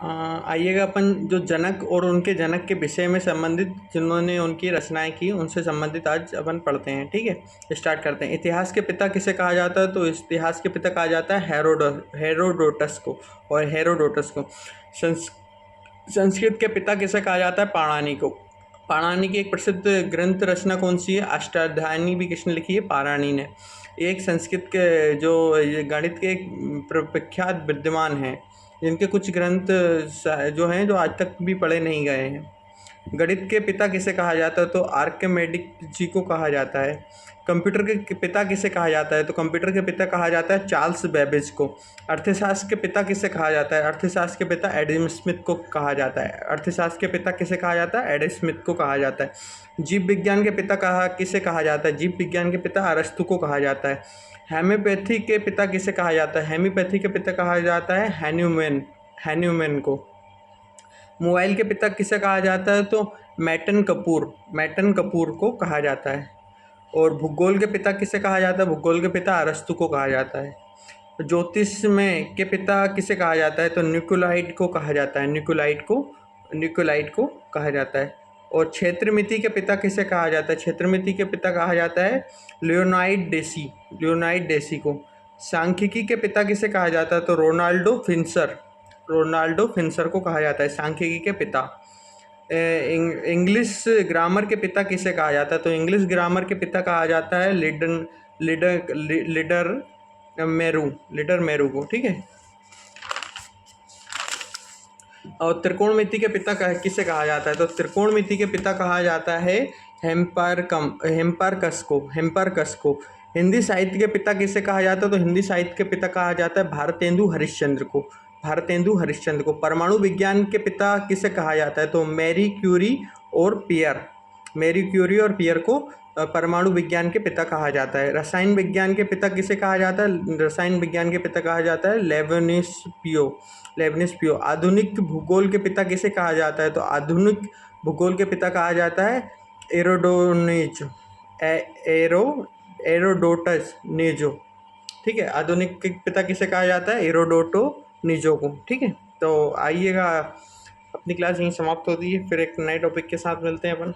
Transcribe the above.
आइएगा अपन जो जनक और उनके जनक के विषय में संबंधित जिन्होंने उनकी रचनाएं की उनसे संबंधित आज अपन पढ़ते हैं। ठीक है, स्टार्ट करते हैं। इतिहास के पिता किसे कहा जाता है? तो इतिहास के पिता कहा जाता है हेरोडोटस को। और हेरोडोटस को संस्कृत के पिता किसे कहा जाता है? पाणिनि को। पाणिनि की एक प्रसिद्ध ग्रंथ रचना कौन सी है? अष्टाध्यायी भी किसने लिखी है? पाणिनि ने। एक संस्कृत के जो ये गणित के एक प्रख्यात विद्वान हैं, जिनके कुछ ग्रंथ जो हैं जो आज तक भी पढ़े नहीं गए हैं। गणित के पिता किसे कहा जाता है? तो आर्किमेडिस जी को कहा जाता है। कंप्यूटर के पिता किसे कहा जाता है? तो कंप्यूटर के पिता कहा जाता है चार्ल्स बेबेज को। अर्थशास्त्र के पिता किसे कहा जाता है? अर्थशास्त्र के पिता एडम स्मिथ को कहा जाता है। अर्थशास्त्र के पिता किसे कहा जाता है? एडम स्मिथ को कहा जाता है। जीव विज्ञान के पिता किसे कहा जाता है? जीव विज्ञान के पिता अरस्तु को कहा जाता है। हेम्योपैथी के पिता किसे कहा जाता है? हेम्योपैथी के पिता कहा जाता है हैन्यूमैन को। मोबाइल के पिता किसे कहा जाता है? तो मैटन कपूर को कहा जाता है। और भूगोल के पिता किसे कहा जाता है? भूगोल के पिता अरस्तु को कहा जाता है। ज्योतिष में के पिता किसे कहा जाता है? तो न्यूक्लियाइड को कहा जाता है। न्यूक्लियाइड को कहा जाता है। और क्षेत्रमिति के पिता किसे कहा जाता है? क्षेत्रमिति के पिता कहा जाता है लियोनाइड डेसी को। सांख्यिकी के पिता किसे कहा जाता है? तो रोनाल्डो फिंसर को कहा जाता है सांख्यिकी के पिता। इंग्लिश ग्रामर के पिता किसे कहा जाता है? तो इंग्लिश ग्रामर के पिता कहा जाता है लीडर मेरू को। ठीक है। और त्रिकोणमिति के पिता किसे कहा जाता है? तो त्रिकोणमिति के पिता कहा जाता है हेम्पारकस को। हिंदी साहित्य के पिता किसे कहा जाता है? तो हिंदी साहित्य के पिता कहा जाता है भारतेंदु हरिश्चंद्र को। परमाणु विज्ञान के पिता किसे कहा जाता है? तो मैरी क्यूरी और पियर को परमाणु विज्ञान के पिता कहा जाता है। रसायन विज्ञान के पिता किसे कहा जाता है? रसायन विज्ञान के पिता कहा जाता है लेबनिज पियो। आधुनिक भूगोल के पिता किसे कहा जाता है? तो आधुनिक भूगोल के पिता कहा जाता है एरोडोटस नीजो। ठीक है। आधुनिक के पिता किसे कहा जाता है? एरोडोटो नीजो को। ठीक है। तो आइएगा, अपनी क्लास यहीं समाप्त होती है, फिर एक नए टॉपिक के साथ मिलते हैं अपन।